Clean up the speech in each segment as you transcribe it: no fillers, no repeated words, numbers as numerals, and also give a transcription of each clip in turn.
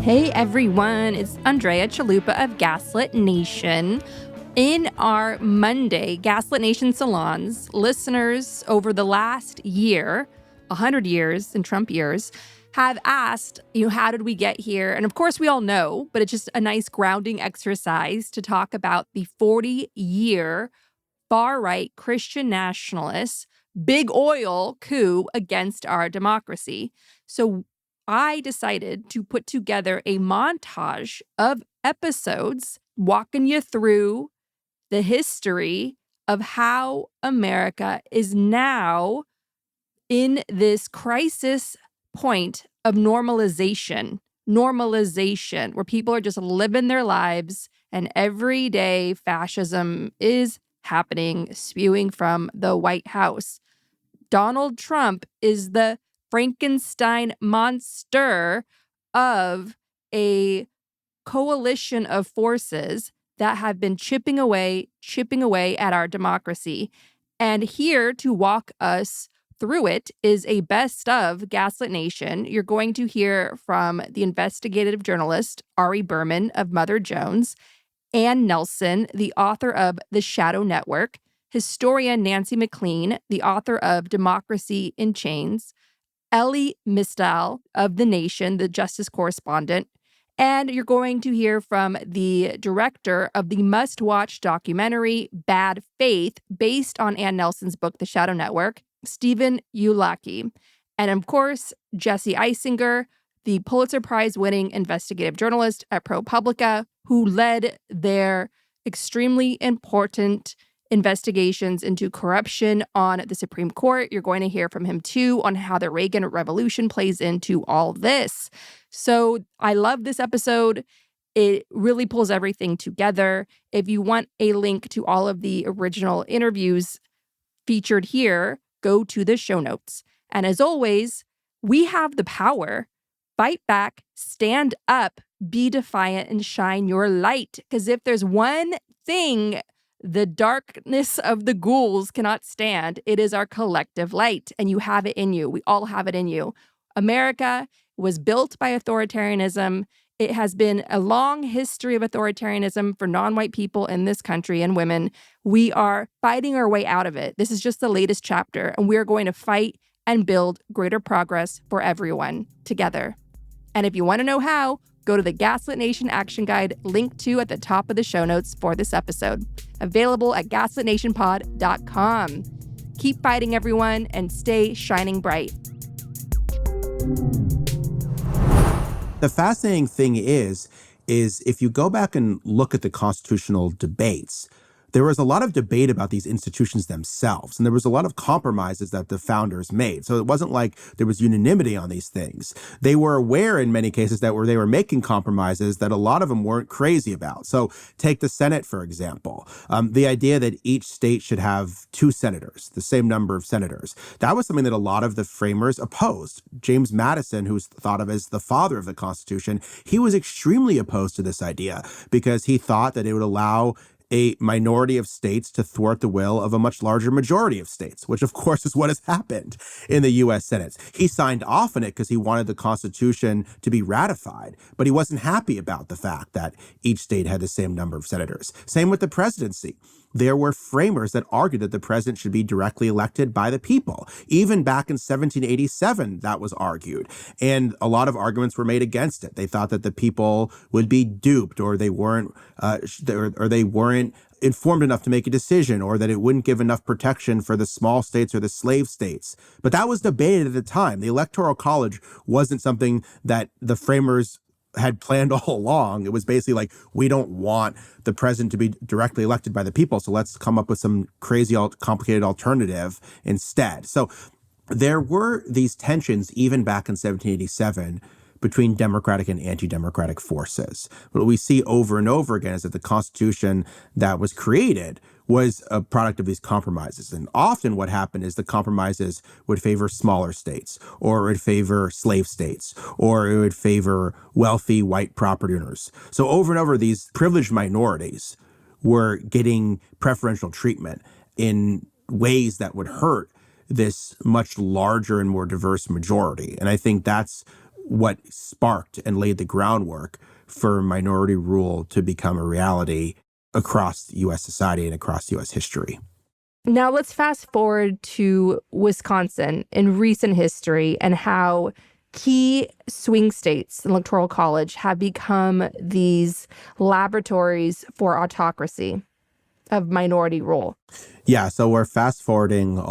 Hey everyone, it's Andrea Chalupa of Gaslit Nation. In our Monday Gaslit Nation salons, listeners over the last year, 100 years in Trump years, have asked, how did we get here? And of course we all know, but it's just a nice grounding exercise to talk about the 40-year far-right Christian nationalists, big oil coup against our democracy. So I decided to put together a montage of episodes walking you through the history of how America is now in this crisis point of normalization, where people are just living their lives and everyday fascism is happening, spewing from the White House. Donald Trump is the Frankenstein monster of a coalition of forces that have been chipping away at our democracy. And here to walk us through it is a best of Gaslit Nation. You're going to hear from the investigative journalist Ari Berman of Mother Jones, Ann Nelson, the author of The Shadow Network, historian Nancy MacLean, the author of Democracy in Chains, Elie Mystal of The Nation, the justice correspondent, and you're going to hear from the director of the must-watch documentary Bad Faith, based on Ann Nelson's book, The Shadow Network, Stephen Ulacki. And of course, Jesse Eisinger, the Pulitzer Prize-winning investigative journalist at ProPublica, who led their extremely important investigations into corruption on the Supreme Court. You're going to hear from him, too, on how the Reagan Revolution plays into all this. So I love this episode. It really pulls everything together. If you want a link to all of the original interviews featured here, go to the show notes. And as always, we have the power. Fight back, stand up, be defiant, and shine your light. Because if there's one thing the darkness of the ghouls cannot stand, it is our collective light. And you have it in you. We all have it in you. America was built by authoritarianism. It has been a long history of authoritarianism for non-white people in this country and women. We are fighting our way out of it. This is just the latest chapter, and we are going to fight and build greater progress for everyone together. And if you want to know how, go to the Gaslit Nation Action Guide, linked to at the top of the show notes for this episode. Available at gaslitnationpod.com. Keep fighting, everyone, and stay shining bright. The fascinating thing is if you go back and look at the constitutional debates, there was a lot of debate about these institutions themselves, and there was a lot of compromises that the founders made. So it wasn't like there was unanimity on these things. They were aware in many cases that they were making compromises that a lot of them weren't crazy about. So take the Senate, for example. The idea that each state should have 2 senators, the same number of senators. That was something that a lot of the framers opposed. James Madison, who's thought of as the father of the Constitution, he was extremely opposed to this idea because he thought that it would allow a minority of states to thwart the will of a much larger majority of states, which of course is what has happened in the U.S. Senate. He signed off on it because he wanted the Constitution to be ratified, but he wasn't happy about the fact that each state had the same number of senators. Same with the presidency. There were framers that argued that the president should be directly elected by the people. Even back in 1787, that was argued. And a lot of arguments were made against it. They thought that the people would be duped, or they weren't informed enough to make a decision, or that it wouldn't give enough protection for the small states or the slave states. But that was debated at the time. The Electoral College wasn't something that the framers had planned all along. It was basically like, we don't want the president to be directly elected by the people, so let's come up with some crazy, complicated alternative instead. So there were these tensions even back in 1787 between democratic and anti-democratic forces. What we see over and over again is that the Constitution that was created was a product of these compromises. And often what happened is the compromises would favor smaller states, or it would favor slave states, or it would favor wealthy white property owners. So over and over, these privileged minorities were getting preferential treatment in ways that would hurt this much larger and more diverse majority. And I think that's what sparked and laid the groundwork for minority rule to become a reality across U.S. society and across U.S. history. Now let's fast forward to Wisconsin in recent history and how key swing states in the Electoral College have become these laboratories for autocracy of minority rule. Yeah, so we're fast forwarding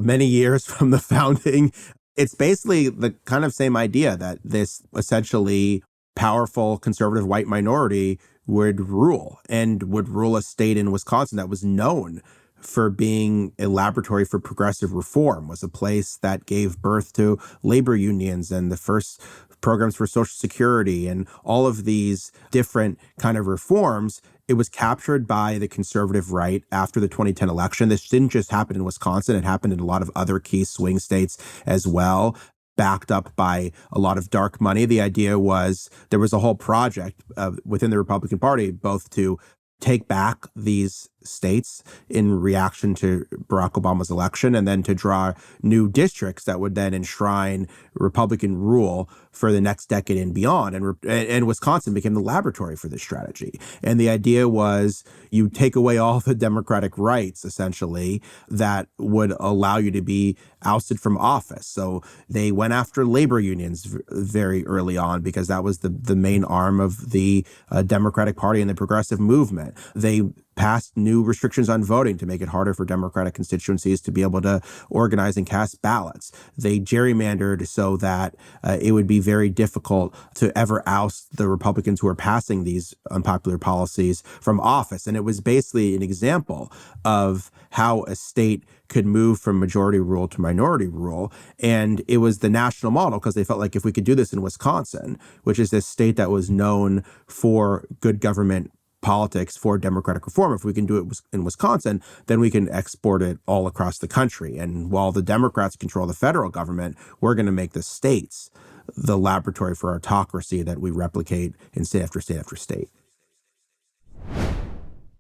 many years from the founding. It's basically the kind of same idea that this essentially powerful conservative white minority would rule a state in Wisconsin that was known for being a laboratory for progressive reform, was a place that gave birth to labor unions and the first programs for Social Security and all of these different kind of reforms. It was captured by the conservative right after the 2010 election. This didn't just happen in Wisconsin. It happened in a lot of other key swing states as well, backed up by a lot of dark money. The idea was there was a whole project within the Republican Party, both to take back these states in reaction to Barack Obama's election, and then to draw new districts that would then enshrine Republican rule for the next decade and beyond. And Wisconsin became the laboratory for this strategy. And the idea was you take away all the democratic rights, essentially, that would allow you to be ousted from office. So they went after labor unions very early on because that was the main arm of the Democratic Party and the progressive movement. They passed new restrictions on voting to make it harder for Democratic constituencies to be able to organize and cast ballots. They gerrymandered so that it would be very difficult to ever oust the Republicans who are passing these unpopular policies from office. And it was basically an example of how a state could move from majority rule to minority rule. And it was the national model because they felt like if we could do this in Wisconsin, which is this state that was known for good government politics, for democratic reform, if we can do it in Wisconsin, then we can export it all across the country. And while the Democrats control the federal government, we're going to make the states the laboratory for autocracy that we replicate in state after state after state.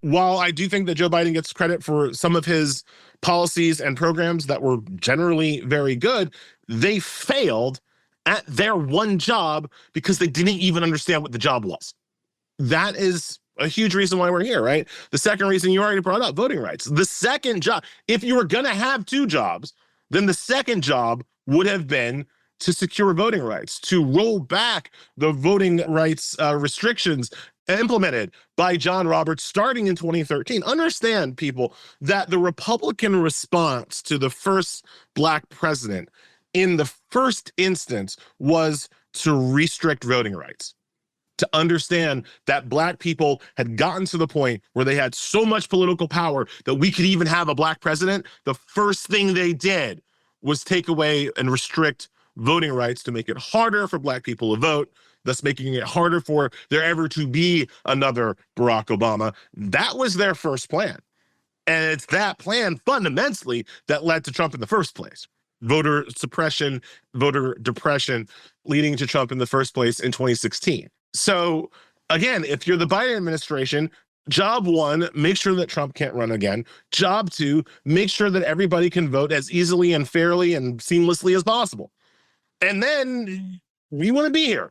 While I do think that Joe Biden gets credit for some of his policies and programs that were generally very good, they failed at their one job because they didn't even understand what the job was. That is a huge reason why we're here, right? The second reason you already brought up, voting rights. The second job, if you were going to have two jobs, then the second job would have been to secure voting rights, to roll back the voting rights restrictions implemented by John Roberts starting in 2013. Understand, people, that the Republican response to the first Black president in the first instance was to restrict voting rights. To understand that Black people had gotten to the point where they had so much political power that we could even have a Black president, the first thing they did was take away and restrict voting rights to make it harder for Black people to vote, thus making it harder for there ever to be another Barack Obama. That was their first plan. And it's that plan fundamentally that led to Trump in the first place. Voter suppression, voter depression, leading to Trump in the first place in 2016. So again, if you're the Biden administration, job one, make sure that Trump can't run again. Job two, make sure that everybody can vote as easily and fairly and seamlessly as possible. And then we want to be here.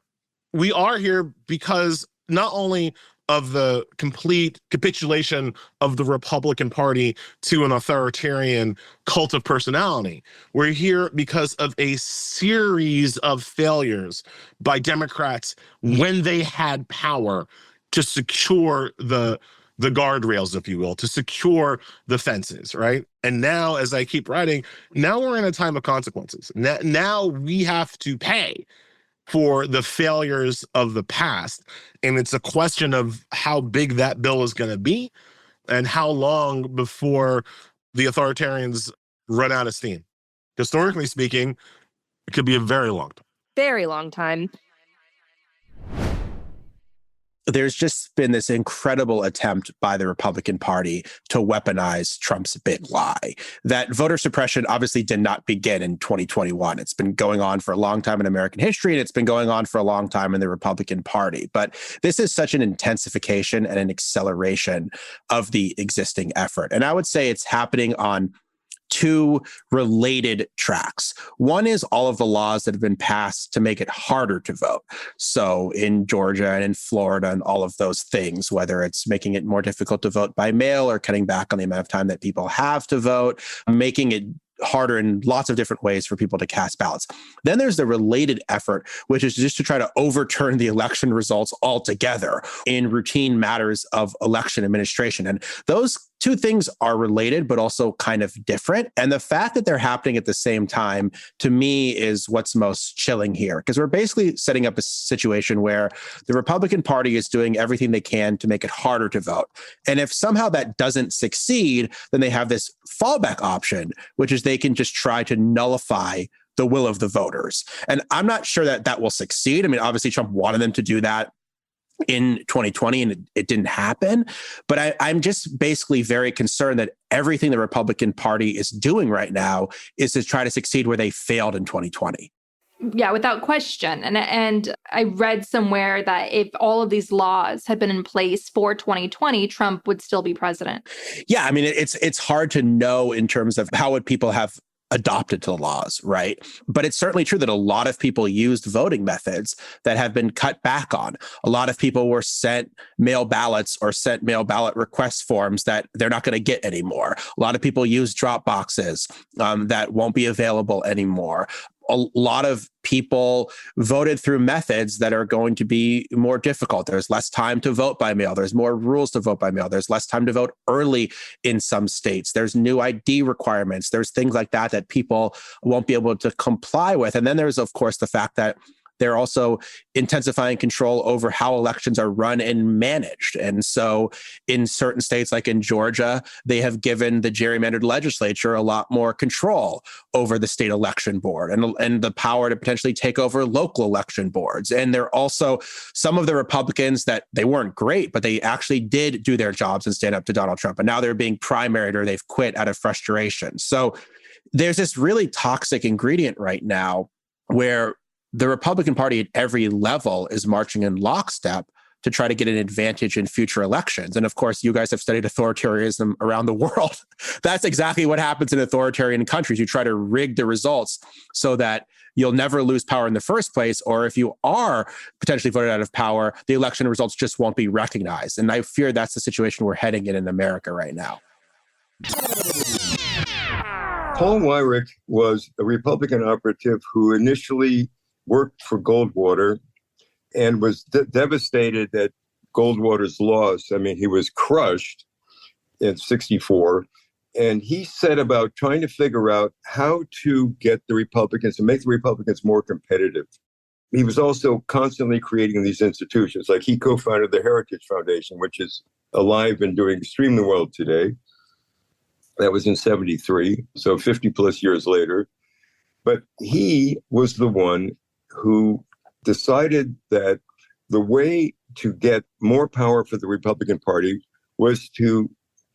We are here because not only of the complete capitulation of the Republican Party to an authoritarian cult of personality. We're here because of a series of failures by Democrats when they had power to secure the guardrails, if you will, to secure the fences, right? And now, as I keep writing, now we're in a time of consequences. Now we have to pay for the failures of the past. And it's a question of how big that bill is going to be and how long before the authoritarians run out of steam. Historically speaking, it could be a very long time. Very long time. There's just been this incredible attempt by the Republican Party to weaponize Trump's big lie. That voter suppression obviously did not begin in 2021. It's been going on for a long time in American history, and it's been going on for a long time in the Republican Party. But this is such an intensification and an acceleration of the existing effort. And I would say it's happening on two related tracks. One is all of the laws that have been passed to make it harder to vote. So in Georgia and in Florida and all of those things, whether it's making it more difficult to vote by mail or cutting back on the amount of time that people have to vote, making it harder in lots of different ways for people to cast ballots. Then there's the related effort, which is just to try to overturn the election results altogether in routine matters of election administration. And those two things are related, but also kind of different. And the fact that they're happening at the same time, to me, is what's most chilling here, because we're basically setting up a situation where the Republican Party is doing everything they can to make it harder to vote. And if somehow that doesn't succeed, then they have this fallback option, which is they can just try to nullify the will of the voters. And I'm not sure that that will succeed. I mean, obviously, Trump wanted them to do that in 2020, and it didn't happen. But I'm just basically very concerned that everything the Republican Party is doing right now is to try to succeed where they failed in 2020. Yeah, without question. And I read somewhere that if all of these laws had been in place for 2020, Trump would still be president. Yeah, I mean, it's hard to know in terms of how would people have adopted to the laws, right? But it's certainly true that a lot of people used voting methods that have been cut back on. A lot of people were sent mail ballots or sent mail ballot request forms that they're not going to get anymore. A lot of people use drop boxes that won't be available anymore. A lot of people voted through methods that are going to be more difficult. There's less time to vote by mail. There's more rules to vote by mail. There's less time to vote early in some states. There's new ID requirements. There's things like that that people won't be able to comply with. And then there's, of course, the fact that they're also intensifying control over how elections are run and managed. And so in certain states, like in Georgia, they have given the gerrymandered legislature a lot more control over the state election board and the power to potentially take over local election boards. And there are also some of the Republicans that they weren't great, but they actually did do their jobs and stand up to Donald Trump. And now they're being primaried or they've quit out of frustration. So there's this really toxic ingredient right now where the Republican Party at every level is marching in lockstep to try to get an advantage in future elections. And of course, you guys have studied authoritarianism around the world. That's exactly what happens in authoritarian countries. You try to rig the results so that you'll never lose power in the first place. Or if you are potentially voted out of power, the election results just won't be recognized. And I fear that's the situation we're heading in America right now. Paul Weyrich was a Republican operative who initially worked for Goldwater and was devastated at Goldwater's loss. I mean, he was crushed in '64, and he set about trying to figure out how to get the Republicans, to make the Republicans more competitive. He was also constantly creating these institutions. Like, he co-founded the Heritage Foundation, which is alive and doing extremely well today. That was in '73, so 50 plus years later. But he was the one who decided that the way to get more power for the Republican Party was to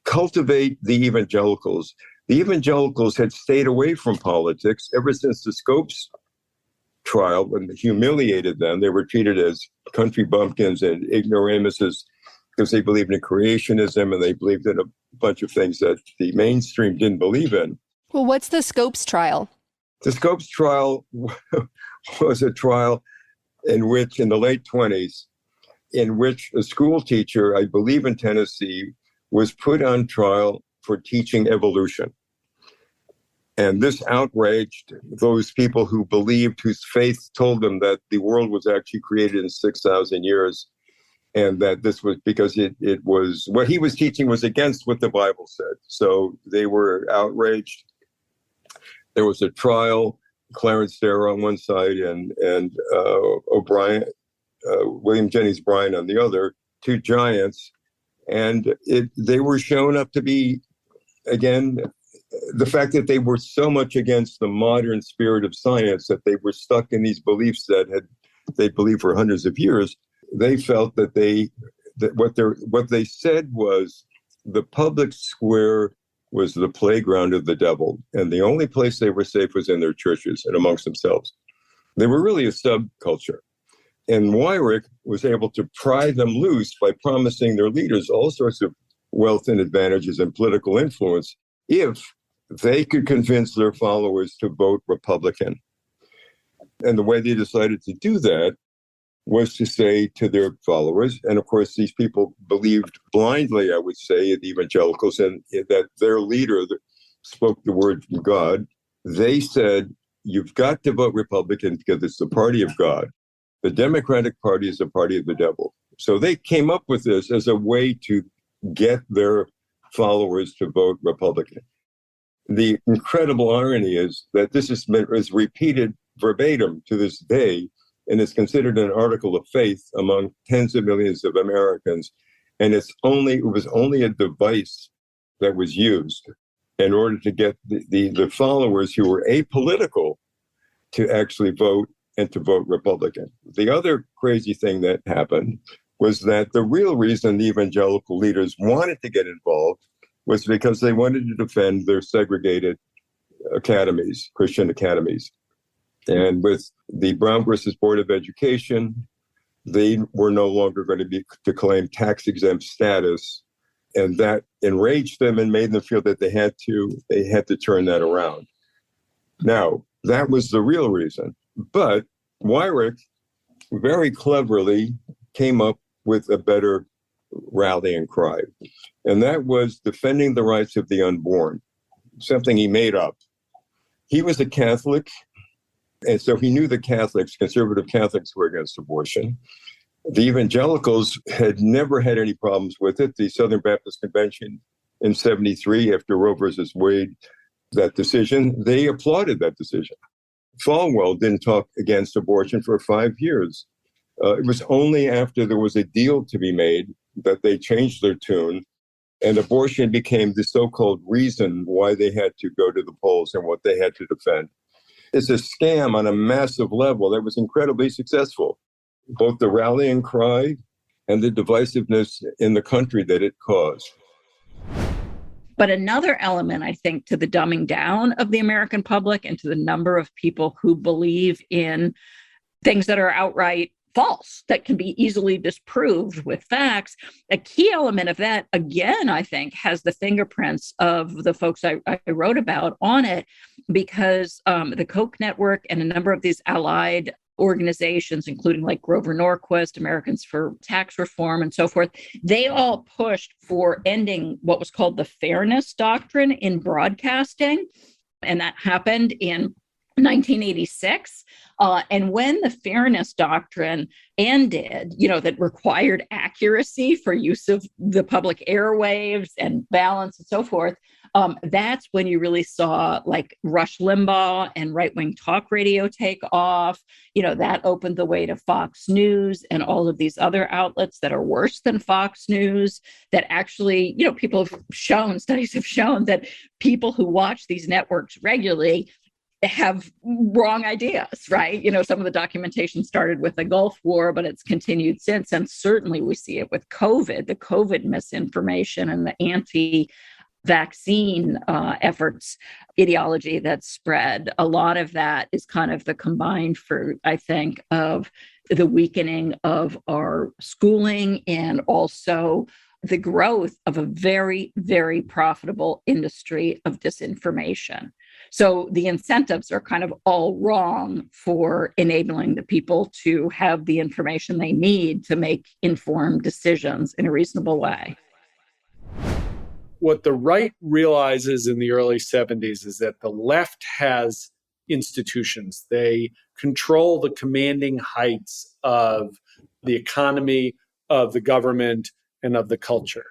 cultivate the evangelicals. The evangelicals had stayed away from politics ever since the Scopes trial, when they humiliated them. They were treated as country bumpkins and ignoramuses because they believed in creationism and they believed in a bunch of things that the mainstream didn't believe in. Well, what's the Scopes trial? The Scopes trial was a trial in which, in the late 20s, in which a school teacher, I believe in Tennessee, was put on trial for teaching evolution. And this outraged those people who believed, whose faith told them that the world was actually created in 6,000 years, and that this was because it was, what he was teaching was against what the Bible said. So they were outraged. There was a trial, Clarence Darrow on one side and O'Brien, William Jennings Bryan on the other, two giants. And they were shown up to be, again, the fact that they were so much against the modern spirit of science that they were stuck in these beliefs that they believed for hundreds of years. They felt that what they said was the public square was the playground of the devil, and the only place they were safe was in their churches and amongst themselves. They were really a subculture. And Weyrich was able to pry them loose by promising their leaders all sorts of wealth and advantages and political influence if they could convince their followers to vote Republican. And the way they decided to do that was to say to their followers, and of course, these people believed blindly, I would say, the evangelicals, and that their leader spoke the word from God. They said, you've got to vote Republican because it's the party of God. The Democratic Party is the party of the devil. So they came up with this as a way to get their followers to vote Republican. The incredible irony is that this is repeated verbatim to this day, and is considered an article of faith among tens of millions of Americans. And it was only a device that was used in order to get the followers who were apolitical to actually vote and to vote Republican. The other crazy thing that happened was that the real reason the evangelical leaders wanted to get involved was because they wanted to defend their segregated academies, Christian academies. And with the Brown versus Board of Education, they were no longer going to claim tax-exempt status. And that enraged them and made them feel that they had to turn that around. Now, that was the real reason. But Weyrich very cleverly came up with a better rallying cry. And that was defending the rights of the unborn, something he made up. He was a Catholic, and so he knew the Catholics, conservative Catholics, were against abortion. The evangelicals had never had any problems with it. The Southern Baptist Convention in 1973, after Roe versus Wade, that decision, they applauded that decision. Falwell didn't talk against abortion for 5 years. It was only after there was a deal to be made that they changed their tune, and abortion became the so-called reason why they had to go to the polls and what they had to defend. It's a scam on a massive level that was incredibly successful. Both the rallying cry and the divisiveness in the country that it caused. But another element, I think, to the dumbing down of the American public and to the number of people who believe in things that are outright false, that can be easily disproved with facts. A key element of that, again, I think, has the fingerprints of the folks I wrote about on it, because the Koch network and a number of these allied organizations, including like Grover Norquist, Americans for Tax Reform, and so forth, they all pushed for ending what was called the fairness doctrine in broadcasting. And that happened in 1986. And when the fairness doctrine ended, that required accuracy for use of the public airwaves and balance and so forth, that's when you really saw like Rush Limbaugh and right-wing talk radio take off. That opened the way to Fox News and all of these other outlets that are worse than Fox News, that actually, studies have shown that people who watch these networks regularly have wrong ideas, right? Some of the documentation started with the Gulf War, but it's continued since. And certainly we see it with COVID, the COVID misinformation and the anti-vaccine efforts, ideology that's spread. A lot of that is kind of the combined fruit, I think, of the weakening of our schooling and also the growth of a very, very profitable industry of disinformation. So the incentives are kind of all wrong for enabling the people to have the information they need to make informed decisions in a reasonable way. What the right realizes in the early 70s is that the left has institutions. They control the commanding heights of the economy, of the government, and of the culture.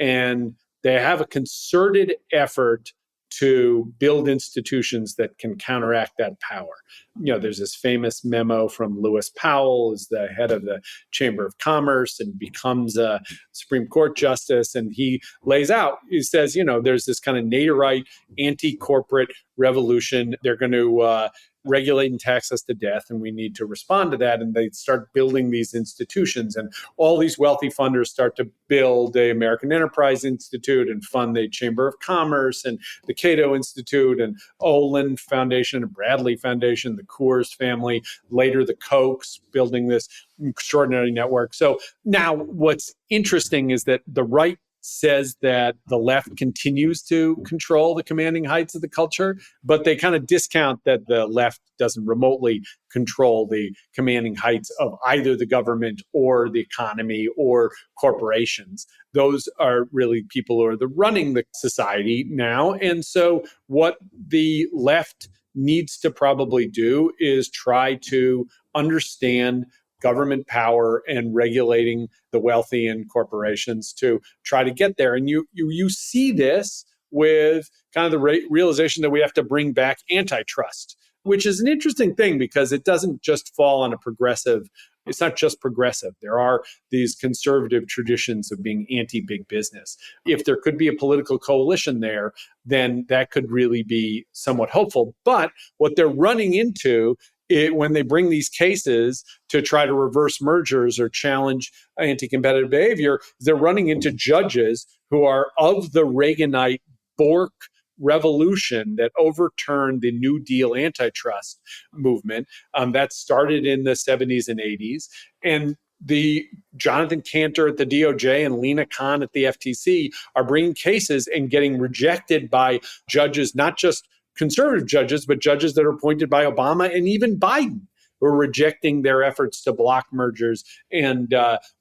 And they have a concerted effort to build institutions that can counteract that power. There's this famous memo from Lewis Powell, who's the head of the Chamber of Commerce and becomes a Supreme Court justice. And he lays out, he says, there's this kind of Naderite anti-corporate revolution. They're going to regulate and tax us to death, and we need to respond to that. And they start building these institutions, and all these wealthy funders start to build the American Enterprise Institute and fund the Chamber of Commerce and the Cato Institute and Olin Foundation and Bradley Foundation, the Coors family, later the Kochs, building this extraordinary network. So now what's interesting is that the right says that the left continues to control the commanding heights of the culture, but they kind of discount that the left doesn't remotely control the commanding heights of either the government or the economy or corporations. Those are really people who are running the society now. And so what the left needs to probably do is try to understand government power and regulating the wealthy and corporations to try to get there. And you see this with kind of the realization that we have to bring back antitrust, which is an interesting thing because it doesn't just fall on a progressive. It's not just progressive. There are these conservative traditions of being anti-big business. If there could be a political coalition there, then that could really be somewhat hopeful. But what they're running into when they bring these cases to try to reverse mergers or challenge anti-competitive behavior, they're running into judges who are of the Reaganite Bork revolution that overturned the New Deal antitrust movement that started in the 70s and 80s. And the Jonathan Cantor at the DOJ and Lena Khan at the FTC are bringing cases and getting rejected by judges, not just conservative judges, but judges that are appointed by Obama and even Biden, who are rejecting their efforts to block mergers and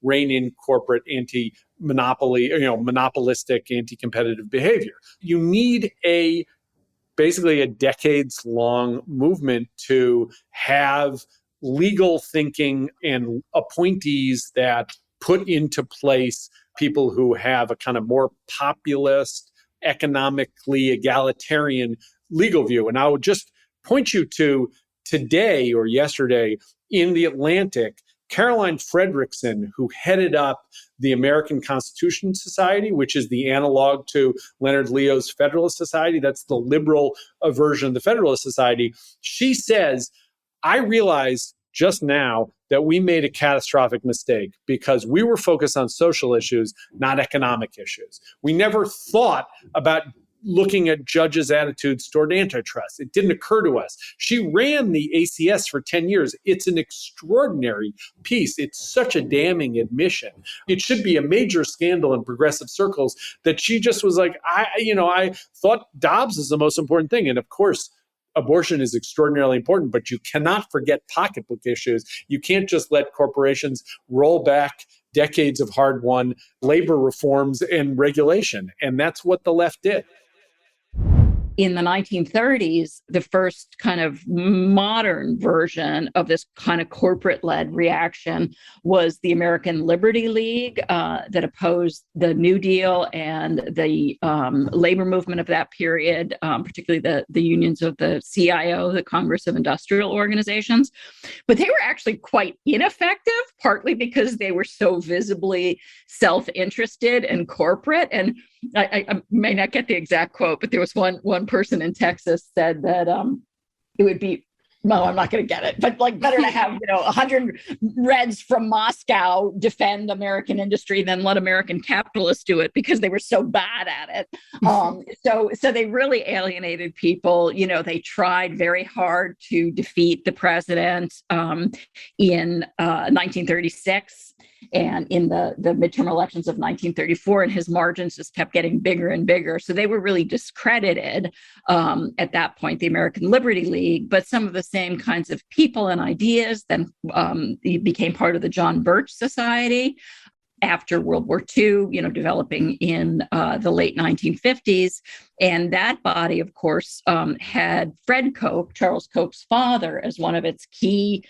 rein in corporate monopolistic anti-competitive behavior. You need basically a decades-long movement to have legal thinking and appointees that put into place people who have a kind of more populist, economically egalitarian legal view. And I would just point you to today or yesterday in The Atlantic, Caroline Fredrickson, who headed up the American Constitution Society, which is the analog to Leonard Leo's Federalist Society. That's the liberal version of the Federalist Society. She says, I realized just now that we made a catastrophic mistake because we were focused on social issues, not economic issues. We never thought about looking at judges' attitudes toward antitrust. It didn't occur to us. She ran the ACS for 10 years. It's an extraordinary piece. It's such a damning admission. It should be a major scandal in progressive circles that she just was like, I thought Dobbs is the most important thing. And of course, abortion is extraordinarily important, but you cannot forget pocketbook issues. You can't just let corporations roll back decades of hard-won labor reforms and regulation. And that's what the left did. In the 1930s, the first kind of modern version of this kind of corporate-led reaction was the American Liberty League that opposed the New Deal and the labor movement of that period, particularly the unions of the CIO, the Congress of Industrial Organizations. But they were actually quite ineffective, partly because they were so visibly self-interested and corporate. And I may not get the exact quote, but there was one person in Texas said that it would be, no, I'm not going to get it, but like better to have 100 Reds from Moscow defend American industry than let American capitalists do it because they were so bad at it. So they really alienated people. They tried very hard to defeat the president in 1936. And in the midterm elections of 1934, and his margins just kept getting bigger and bigger. So they were really discredited at that point, the American Liberty League. But some of the same kinds of people and ideas then became part of the John Birch Society after World War II, developing in the late 1950s. And that body, of course, had Fred Koch, Charles Koch's father, as one of its key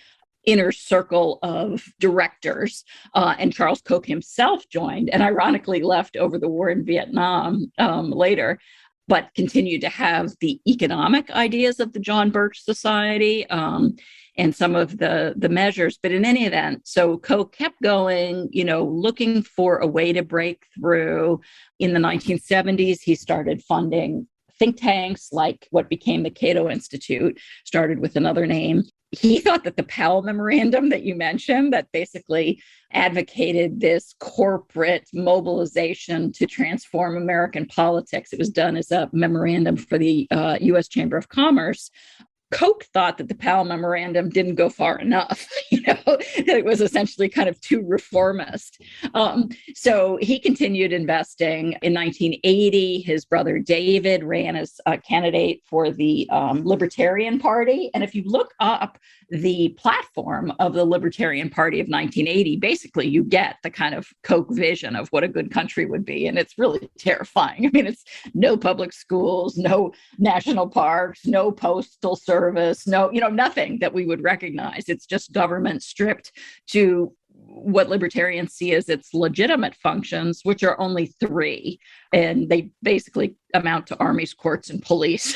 inner circle of directors. And Charles Koch himself joined and ironically left over the war in Vietnam later, but continued to have the economic ideas of the John Birch Society and some of the measures. But in any event, so Koch kept going, looking for a way to break through. In the 1970s, he started funding think tanks like what became the Cato Institute, started with another name. He thought that the Powell Memorandum that you mentioned, that basically advocated this corporate mobilization to transform American politics, it was done as a memorandum for the U.S. Chamber of Commerce, Koch thought that the Powell Memorandum didn't go far enough, that it was essentially kind of too reformist. So he continued investing. In 1980, his brother David ran as a candidate for the Libertarian Party. And if you look up the platform of the Libertarian Party of 1980, basically you get the kind of Koch vision of what a good country would be. And it's really terrifying. I mean, it's no public schools, no national parks, no postal service, no, nothing that we would recognize. It's just government stripped to what libertarians see as its legitimate functions, which are only three. And they basically amount to armies, courts, and police.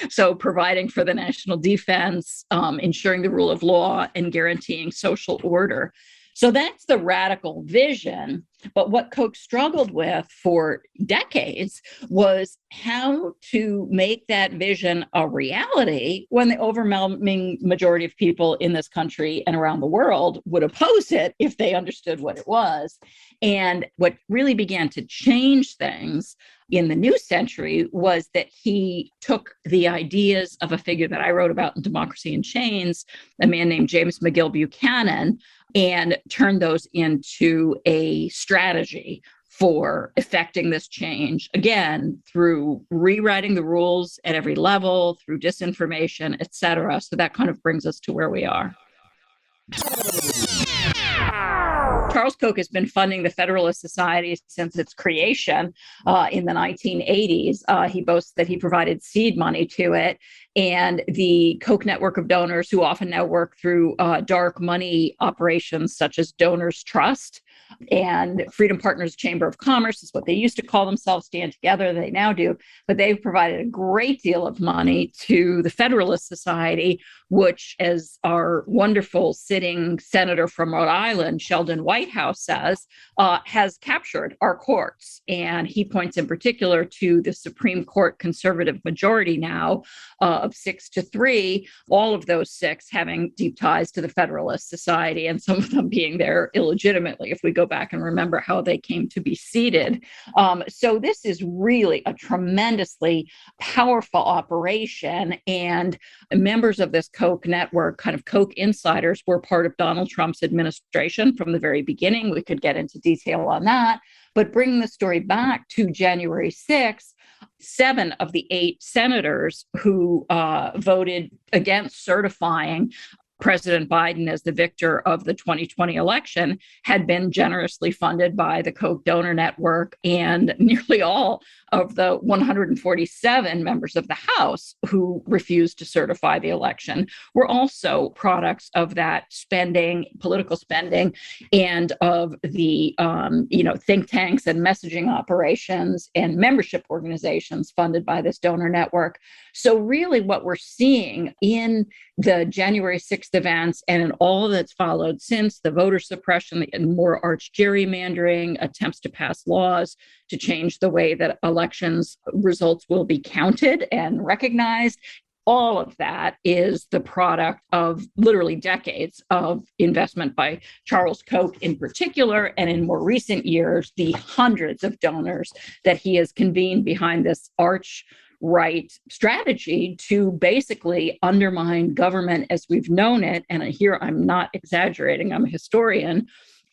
So providing for the national defense, ensuring the rule of law, and guaranteeing social order. So that's the radical vision. But what Koch struggled with for decades was how to make that vision a reality when the overwhelming majority of people in this country and around the world would oppose it if they understood what it was. And what really began to change things in the new century was that he took the ideas of a figure that I wrote about in Democracy in Chains, a man named James McGill Buchanan, and turned those into a strategy for effecting this change, again, through rewriting the rules at every level, through disinformation, et cetera. So that kind of brings us to where we are. Charles Koch has been funding the Federalist Society since its creation in the 1980s. He boasts that he provided seed money to it. And the Koch network of donors, who often now work through dark money operations such as Donors Trust and Freedom Partners Chamber of Commerce, is what they used to call themselves, stand together, they now do. But they've provided a great deal of money to the Federalist Society, which, as our wonderful sitting senator from Rhode Island, Sheldon Whitehouse, says, has captured our courts. And he points in particular to the Supreme Court conservative majority now of 6-3, all of those 6 having deep ties to the Federalist Society, and some of them being there illegitimately, if we go back and remember how they came to be seated. So this is really a tremendously powerful operation. And members of this Koch network, kind of Koch insiders, were part of Donald Trump's administration from the very beginning. We could get into detail on that. But bringing the story back to January 6th, 7 of the 8 senators who voted against certifying President Biden as the victor of the 2020 election had been generously funded by the Koch donor network, and nearly all of the 147 members of the House who refused to certify the election were also products of that spending, political spending, and of the think tanks and messaging operations and membership organizations funded by this donor network. So really what we're seeing in the January 6th events and in all that's followed since, the voter suppression and more arch gerrymandering, attempts to pass laws to change the way that elections results will be counted and recognized, all of that is the product of literally decades of investment by Charles Koch in particular, and in more recent years, the hundreds of donors that he has convened behind this arch right strategy to basically undermine government as we've known it. And here I'm not exaggerating, I'm a historian,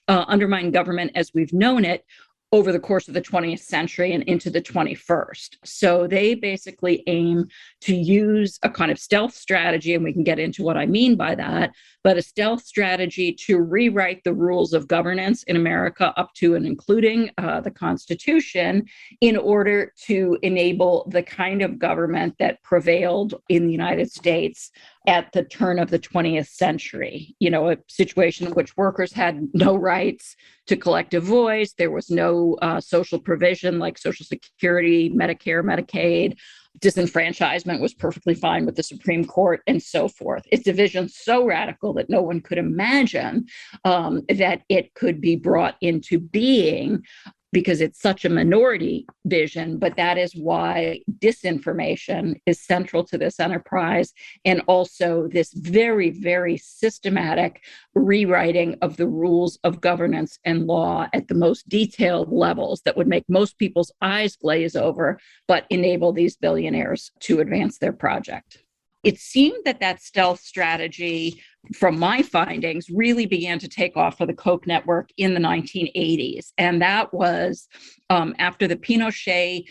undermine government as we've known it over the course of the 20th century and into the 21st. So they basically aim to use a kind of stealth strategy, and we can get into what I mean by that, but a stealth strategy to rewrite the rules of governance in America up to and including the Constitution in order to enable the kind of government that prevailed in the United States at the turn of the 20th century. You know, a situation in which workers had no rights to collective voice. There was no social provision like Social Security, Medicare, Medicaid. Disenfranchisement was perfectly fine with the Supreme Court, and so forth. It's a vision so radical that no one could imagine that it could be brought into being, because it's such a minority vision. But that is why disinformation is central to this enterprise, and also this very, very systematic rewriting of the rules of governance and law at the most detailed levels that would make most people's eyes glaze over, but enable these billionaires to advance their project. It seemed that stealth strategy, from my findings, really began to take off for the Koch network in the 1980s. And that was after the Pinochet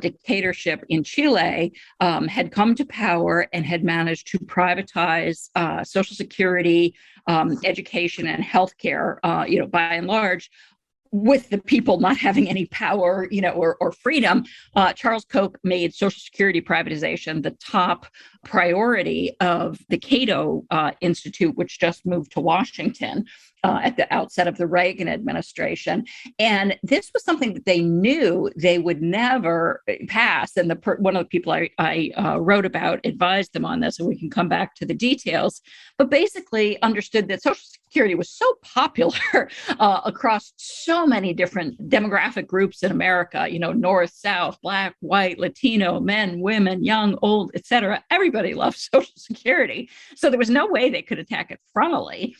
dictatorship in Chile had come to power and had managed to privatize Social Security, education, and healthcare, by and large, with the people not having any power, or freedom. Charles Koch made Social Security privatization the top priority of the Cato Institute, which just moved to Washington at the outset of the Reagan administration. And this was something that they knew they would never pass. And one of the people I wrote about advised them on this, and we can come back to the details, but basically understood that Social Security was so popular across so many different demographic groups in America, North, South, Black, white, Latino, men, women, young, old, et cetera. Everybody loved Social Security. So there was no way they could attack it frontally.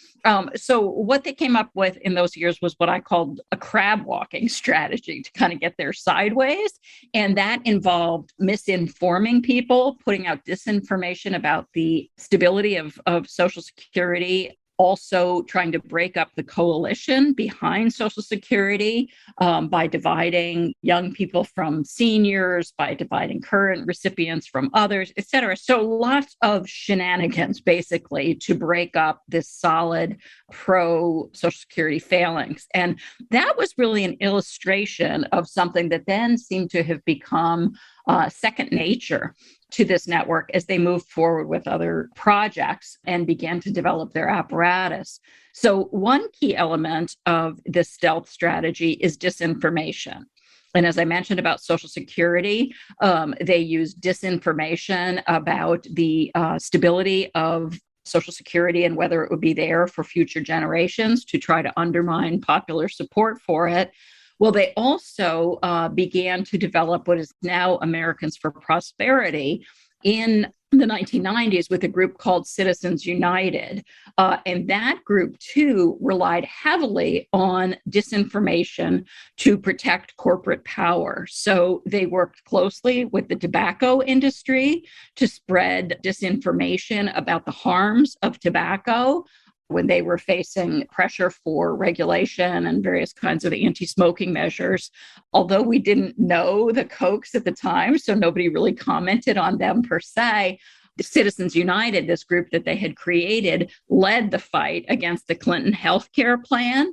So what they came up with in those years was what I called a crab walking strategy to kind of get there sideways. And that involved misinforming people, putting out disinformation about the stability of Social Security, also trying to break up the coalition behind Social Security by dividing young people from seniors, by dividing current recipients from others, et cetera. So lots of shenanigans, basically, to break up this solid pro-Social Security phalanx. And that was really an illustration of something that then seemed to have become second nature to this network as they moved forward with other projects and began to develop their apparatus. So one key element of this stealth strategy is disinformation. And as I mentioned about Social Security, they use disinformation about the stability of Social Security and whether it would be there for future generations to try to undermine popular support for it. Well, they also began to develop what is now Americans for Prosperity in the 1990s with a group called Citizens United. And that group, too, relied heavily on disinformation to protect corporate power. So they worked closely with the tobacco industry to spread disinformation about the harms of tobacco when they were facing pressure for regulation and various kinds of anti-smoking measures. Although we didn't know the Kochs at the time, so nobody really commented on them per se, Citizens United, this group that they had created, led the fight against the Clinton healthcare plan.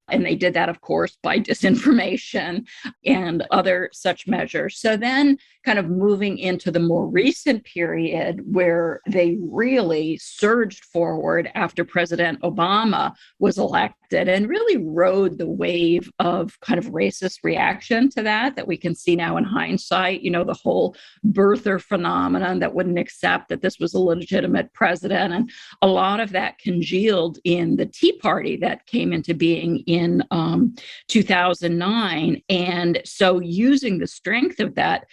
And they did that, of course, by disinformation and other such measures. So then kind of moving into the more recent period where they really surged forward after President Obama was elected and really rode the wave of kind of racist reaction to that we can see now in hindsight, the whole birther phenomenon that wouldn't accept that this was a legitimate president. And a lot of that congealed in the Tea Party that came into being in 2009. And so using the strength of that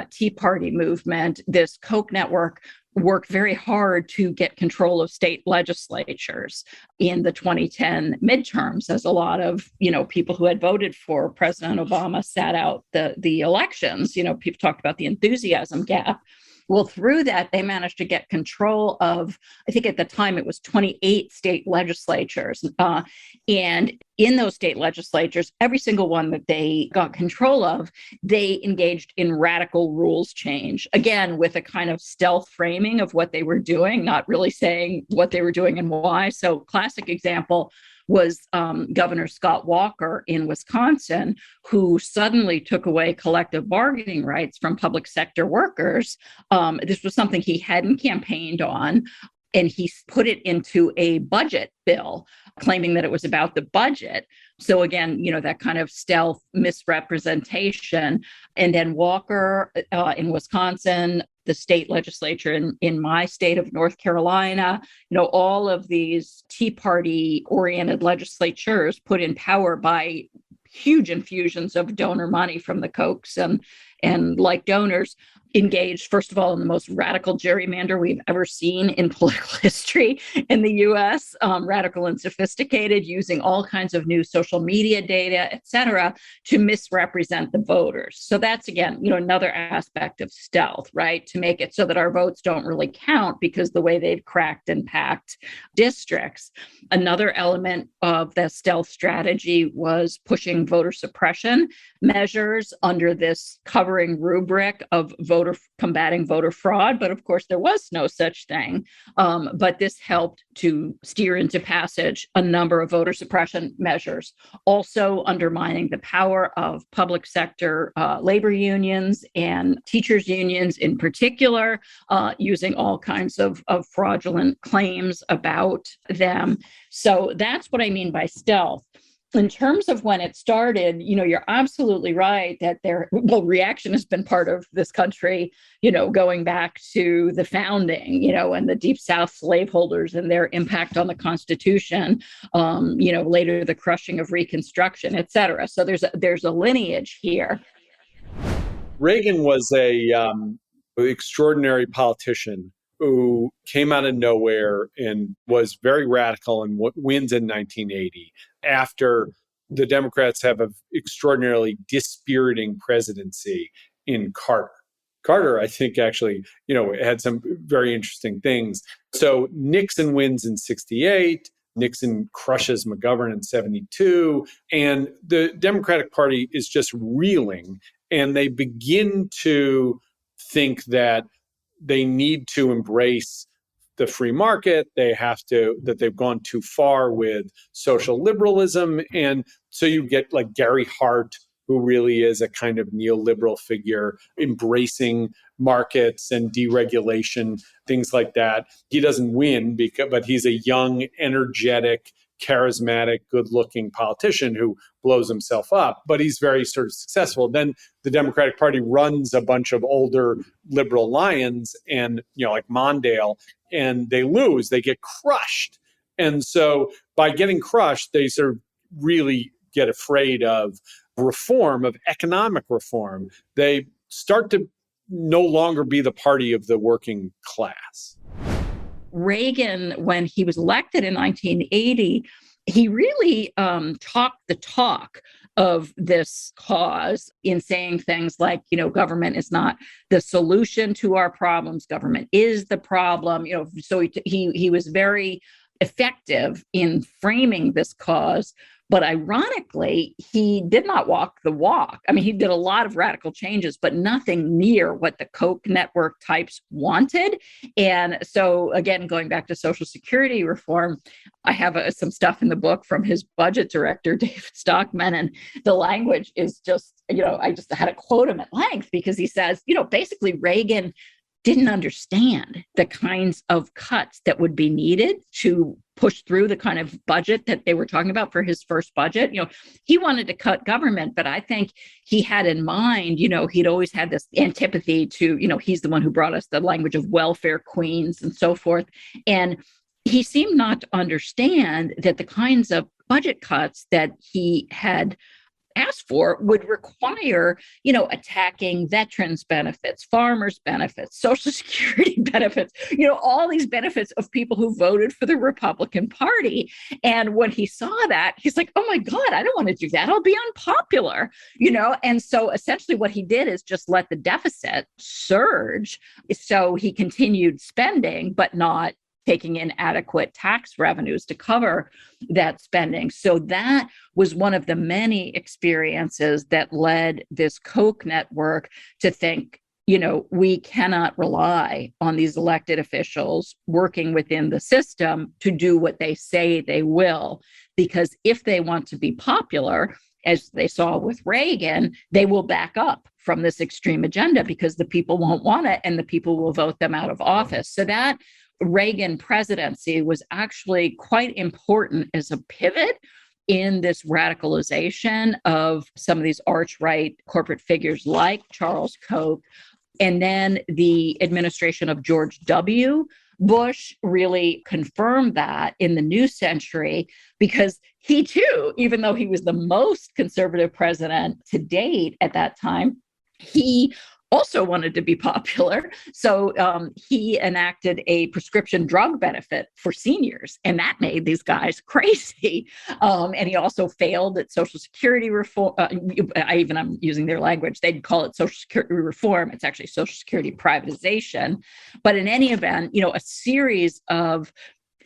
Tea Party movement, this Koch network worked very hard to get control of state legislatures in the 2010 midterms, as a lot of, people who had voted for President Obama sat out the elections. People talked about the enthusiasm gap. Well, through that, they managed to get control of, I think at the time it was 28 state legislatures. And in those state legislatures, every single one that they got control of, they engaged in radical rules change, again, with a kind of stealth framing of what they were doing, not really saying what they were doing and why. So classic example was Governor Scott Walker in Wisconsin, who suddenly took away collective bargaining rights from public sector workers. This was something he hadn't campaigned on, and he put it into a budget bill, claiming that it was about the budget. So again, that kind of stealth misrepresentation. And then Walker in Wisconsin, the state legislature in my state of North Carolina, all of these Tea Party oriented legislatures put in power by huge infusions of donor money from the Kochs and like donors, engaged, first of all, in the most radical gerrymander we've ever seen in political history in the US, radical and sophisticated, using all kinds of new social media data, et cetera, to misrepresent the voters. So that's, again, another aspect of stealth, right? To make it so that our votes don't really count because the way they've cracked and packed districts. Another element of the stealth strategy was pushing voter suppression measures under this covering rubric of combating voter fraud. But of course, there was no such thing. But this helped to steer into passage a number of voter suppression measures, also undermining the power of public sector labor unions and teachers unions in particular, using all kinds of fraudulent claims about them. So that's what I mean by stealth. In terms of when it started, you're absolutely right that reaction has been part of this country, going back to the founding, and the Deep South slaveholders and their impact on the Constitution, later the crushing of Reconstruction, et cetera. So there's a lineage here. Reagan was a extraordinary politician who came out of nowhere and was very radical and wins in 1980 after the Democrats have an extraordinarily dispiriting presidency in Carter. Carter, I think, actually, had some very interesting things. So Nixon wins in 68. Nixon crushes McGovern in 72. And the Democratic Party is just reeling. And they begin to think that they need to embrace the free market. That they've gone too far with social liberalism. And so you get like Gary Hart, who really is a kind of neoliberal figure, embracing markets and deregulation, things like that. He doesn't win, but he's a young, energetic, charismatic, good-looking politician who blows himself up, but he's very sort of successful. Then the Democratic Party runs a bunch of older liberal lions and, like Mondale, and they lose, they get crushed. And so by getting crushed, they sort of really get afraid of reform, of economic reform. They start to no longer be the party of the working class. Reagan, when he was elected in 1980, he really talked the talk of this cause in saying things like, government is not the solution to our problems. Government is the problem. So he was very effective in framing this cause. But ironically, he did not walk the walk. I mean, he did a lot of radical changes, but nothing near what the Koch network types wanted. And so, again, going back to Social Security reform, I have some stuff in the book from his budget director, David Stockman, and the language is just, I just had to quote him at length because he says, basically Reagan didn't understand the kinds of cuts that would be needed to push through the kind of budget that they were talking about for his first budget. He wanted to cut government, but I think he had in mind, he'd always had this antipathy to, he's the one who brought us the language of welfare queens and so forth. And he seemed not to understand that the kinds of budget cuts that he had asked for would require, attacking veterans benefits, farmers benefits, Social Security benefits, all these benefits of people who voted for the Republican Party. And when he saw that, he's like, oh my God, I don't want to do that. I'll be unpopular, And so essentially what he did is just let the deficit surge. So he continued spending, but not taking in adequate tax revenues to cover that spending. So that was one of the many experiences that led this Koch network to think, we cannot rely on these elected officials working within the system to do what they say they will, because if they want to be popular, as they saw with Reagan, they will back up from this extreme agenda because the people won't want it and the people will vote them out of office. So that Reagan presidency was actually quite important as a pivot in this radicalization of some of these arch-right corporate figures like Charles Koch. And then the administration of George W. Bush really confirmed that in the new century, because he too, even though he was the most conservative president to date at that time, he also wanted to be popular. So he enacted a prescription drug benefit for seniors, and that made these guys crazy. And he also failed at Social Security reform. I'm using their language. They'd call it Social Security reform. It's actually Social Security privatization. But in any event, a series of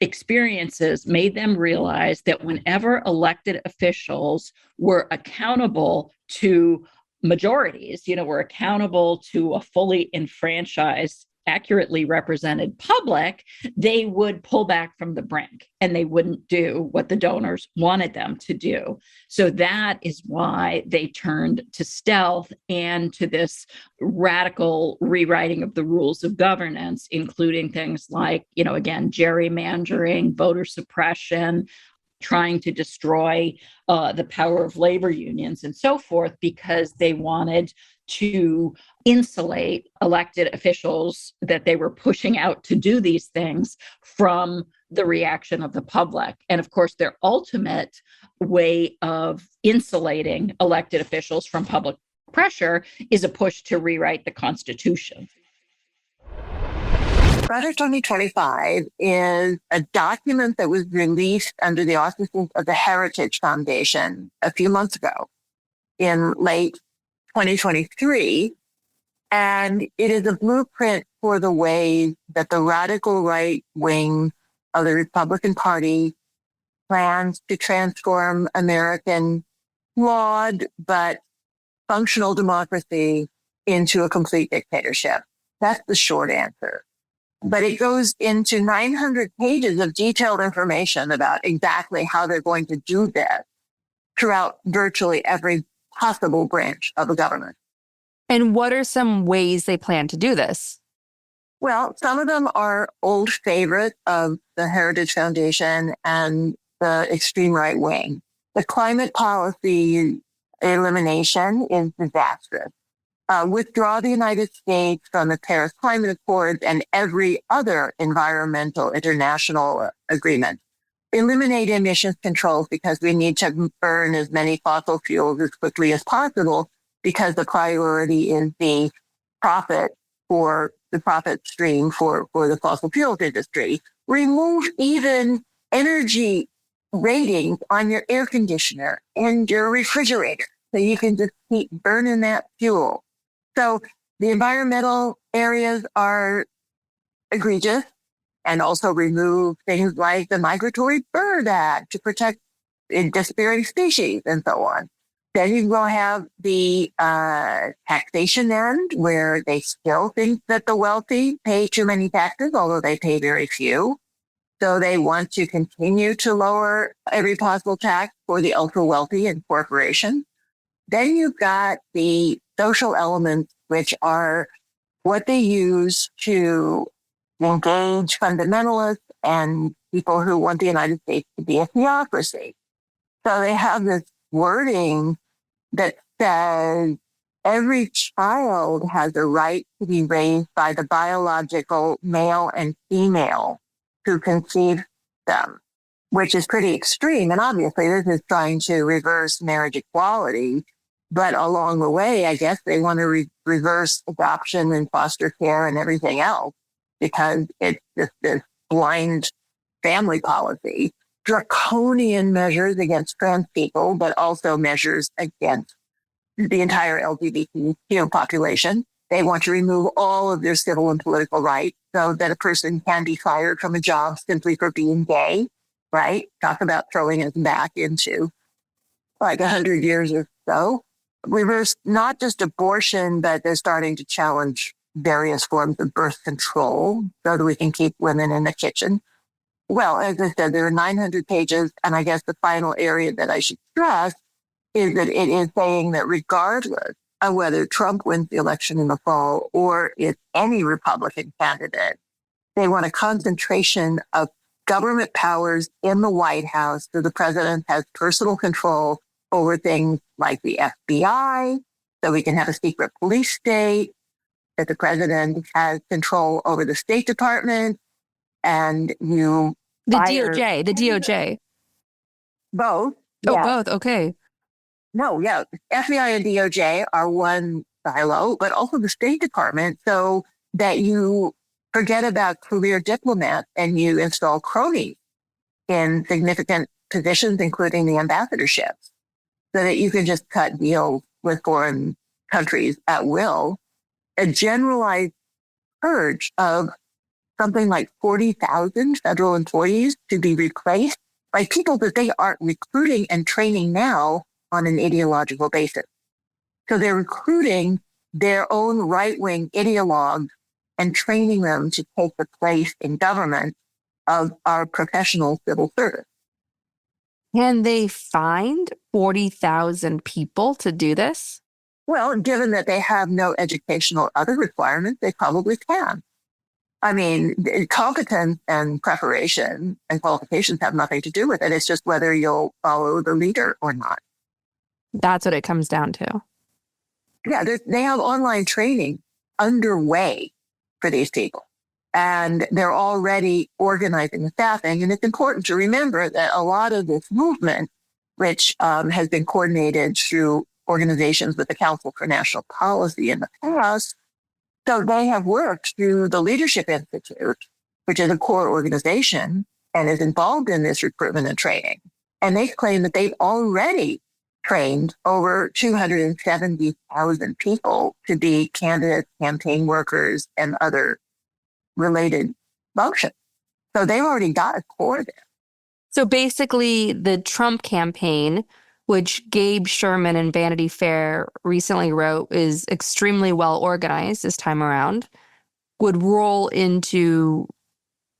experiences made them realize that whenever elected officials were accountable to majorities, were accountable to a fully enfranchised, accurately represented public, they would pull back from the brink and they wouldn't do what the donors wanted them to do. So that is why they turned to stealth and to this radical rewriting of the rules of governance, including things like, again, gerrymandering, voter suppression, trying to destroy the power of labor unions and so forth, because they wanted to insulate elected officials that they were pushing out to do these things from the reaction of the public. And of course, their ultimate way of insulating elected officials from public pressure is a push to rewrite the Constitution. Project 2025 is a document that was released under the auspices of the Heritage Foundation a few months ago in late 2023. And it is a blueprint for the way that the radical right wing of the Republican Party plans to transform American flawed but functional democracy into a complete dictatorship. That's the short answer. But it goes into 900 pages of detailed information about exactly how they're going to do this throughout virtually every possible branch of the government. And what are some ways they plan to do this? Well, some of them are old favorites of the Heritage Foundation and the extreme right wing. The climate policy elimination is disastrous. Withdraw the United States from the Paris Climate Accords and every other environmental international agreement. Eliminate emissions controls because we need to burn as many fossil fuels as quickly as possible because the priority is the profit stream for the fossil fuels industry. Remove even energy ratings on your air conditioner and your refrigerator so you can just keep burning that fuel. So the environmental areas are egregious, and also remove things like the Migratory Bird Act to protect disappearing species and so on. Then you will have the taxation end, where they still think that the wealthy pay too many taxes, although they pay very few. So they want to continue to lower every possible tax for the ultra wealthy and corporations. Then you've got the social elements, which are what they use to engage fundamentalists and people who want the United States to be a theocracy. So they have this wording that says every child has a right to be raised by the biological male and female who conceive them, which is pretty extreme. And obviously, this is trying to reverse marriage equality. But along the way, I guess they want to reverse adoption and foster care and everything else, because it's just this blind family policy. Draconian measures against trans people, but also measures against the entire LGBTQ population. They want to remove all of their civil and political rights so that a person can be fired from a job simply for being gay, right? Talk about throwing us back into like 100 years or so. Reverse not just abortion, but they're starting to challenge various forms of birth control so that we can keep women in the kitchen. Well, as I said, there are 900 pages, and I guess the final area that I should stress is that it is saying that regardless of whether Trump wins the election in the fall or it's any Republican candidate, they want a concentration of government powers in the White House so the president has personal control over things like the FBI, so we can have a secret police state, that the president has control over the State Department, and you The fire DOJ. both. Oh, Yeah. both. Okay. No, yeah. FBI and DOJ are one silo, but also the State Department, so that you forget about career diplomats and you install cronies in significant positions, including the ambassadorships, so that you can just cut deals with foreign countries at will. A generalized purge of something like 40,000 federal employees to be replaced by people that they aren't recruiting and training now on an ideological basis. So they're recruiting their own right-wing ideologues and training them to take the place in government of our professional civil service. Can they find 40,000 people to do this? Well, given that they have no educational or other requirements, they probably can. I mean, competence and preparation and qualifications have nothing to do with it. It's just whether you'll follow the leader or not. That's what it comes down to. Yeah, they have online training underway for these people. And they're already organizing the staffing. And it's important to remember that a lot of this movement, which has been coordinated through organizations with the Council for National Policy in the past, so they have worked through the Leadership Institute, which is a core organization and is involved in this recruitment and training. And they claim that they've already trained over 270,000 people to be candidates, campaign workers, and other related functions. So they've already got a core there. So basically, the Trump campaign, which Gabe Sherman and Vanity Fair recently wrote is extremely well organized this time around, would roll into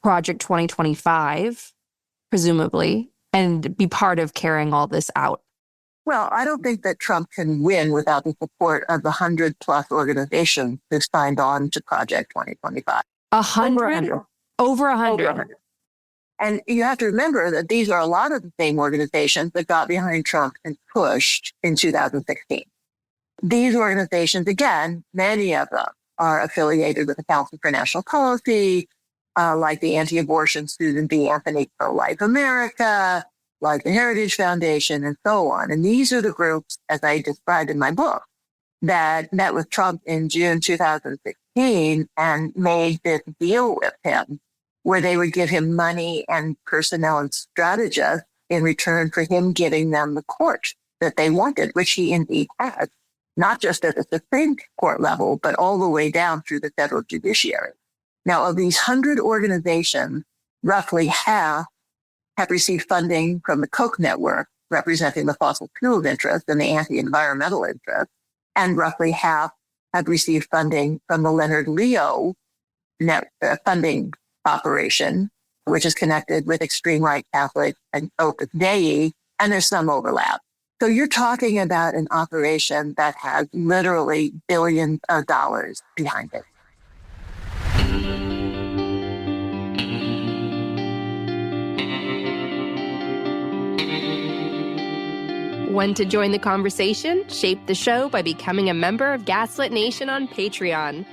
Project 2025, presumably, and be part of carrying all this out. Well, I don't think that Trump can win without the support of the 100+ organizations who signed on to Project 2025. 100? Over 100. And you have to remember that these are a lot of the same organizations that got behind Trump and pushed in 2016. These organizations, again, many of them are affiliated with the Council for National Policy, like the anti-abortion Susan B. Anthony Pro-Life America, like the Heritage Foundation, and so on. And these are the groups, as I described in my book, that met with Trump in June 2016 and made this deal with him, where they would give him money and personnel and strategists in return for him giving them the court that they wanted, which he indeed has, not just at the Supreme Court level, but all the way down through the federal judiciary. Now, of these 100 organizations, roughly half have received funding from the Koch network, representing the fossil fuels interest and the anti-environmental interest, and roughly half have received funding from the Leonard Leo funding operation, which is connected with extreme right Catholic and Opus Dei, and there's some overlap. So you're talking about an operation that has literally billions of dollars behind it. Want to join the conversation? Shape the show by becoming a member of Gaslit Nation on Patreon.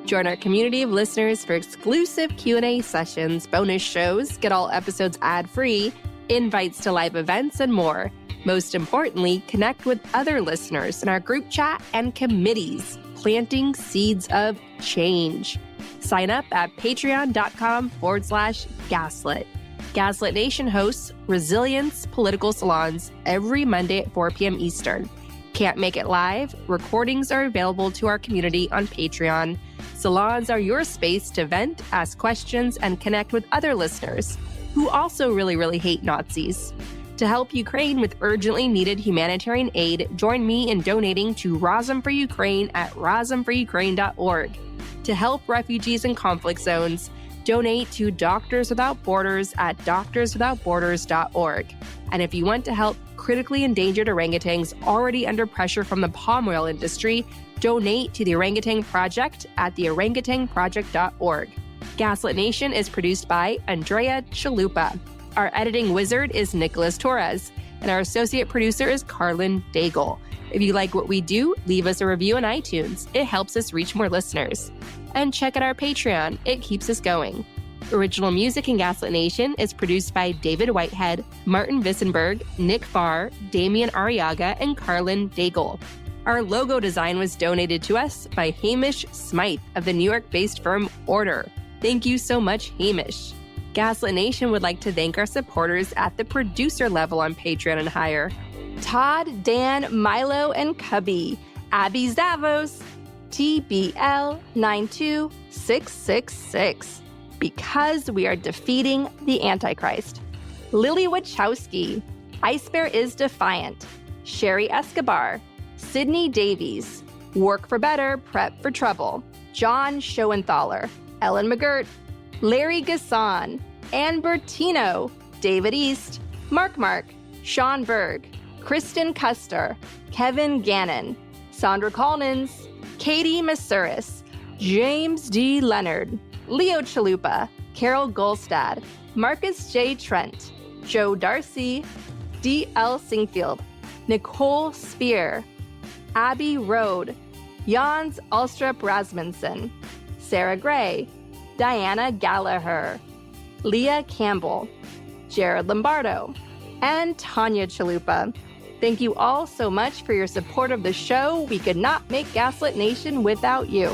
Join our community of listeners for exclusive Q&A sessions, bonus shows, get all episodes ad-free, invites to live events, and more. Most importantly, connect with other listeners in our group chat and committees, planting seeds of change. Sign up at patreon.com/gaslit. Gaslit Nation hosts Resilience Political Salons every Monday at 4 p.m. Eastern. Can't make it live? Recordings are available to our community on Patreon. Salons are your space to vent, ask questions, and connect with other listeners who also really hate Nazis. To help Ukraine with urgently needed humanitarian aid, join me in donating to Razom for Ukraine at razomforukraine.org. To help refugees in conflict zones, donate to Doctors Without Borders at doctorswithoutborders.org. And if you want to help critically endangered orangutans already under pressure from the palm oil industry, donate to the Orangutan Project at theorangutanproject.org. Gaslit Nation is produced by Andrea Chalupa. Our editing wizard is Nicholas Torres, and our associate producer is Carlin Daigle. If you like what we do, leave us a review on iTunes. It helps us reach more listeners. And check out our Patreon. It keeps us going. Original music in Gaslit Nation is produced by David Whitehead, Martin Vissenberg, Nick Farr, Damian Arriaga, and Carlin Daigle. Our logo design was donated to us by Hamish Smythe of the New York-based firm Order. Thank you so much, Hamish. Gaslit Nation would like to thank our supporters at the producer level on Patreon and higher. Todd, Dan, Milo, and Cubby, Abby Zavos, TBL92666, because we are defeating the Antichrist. Lily Wachowski, Ice Bear is Defiant, Sherry Escobar, Sydney Davies, Work for Better, Prep for Trouble, John Schoenthaler, Ellen McGirt, Larry Gasson, Ann Bertino, David East, Mark, Sean Berg, Kristen Custer, Kevin Gannon, Sandra Collins, Katie Masuris, James D. Leonard, Leo Chalupa, Carol Golstad, Marcus J. Trent, Joe Darcy, D.L. Singfield, Nicole Spear, Abby Rode, Jans Alstrup Rasmussen, Sarah Gray, Diana Gallagher, Leah Campbell, Jared Lombardo, and Tanya Chalupa. Thank you all so much for your support of the show. We could not make Gaslit Nation without you.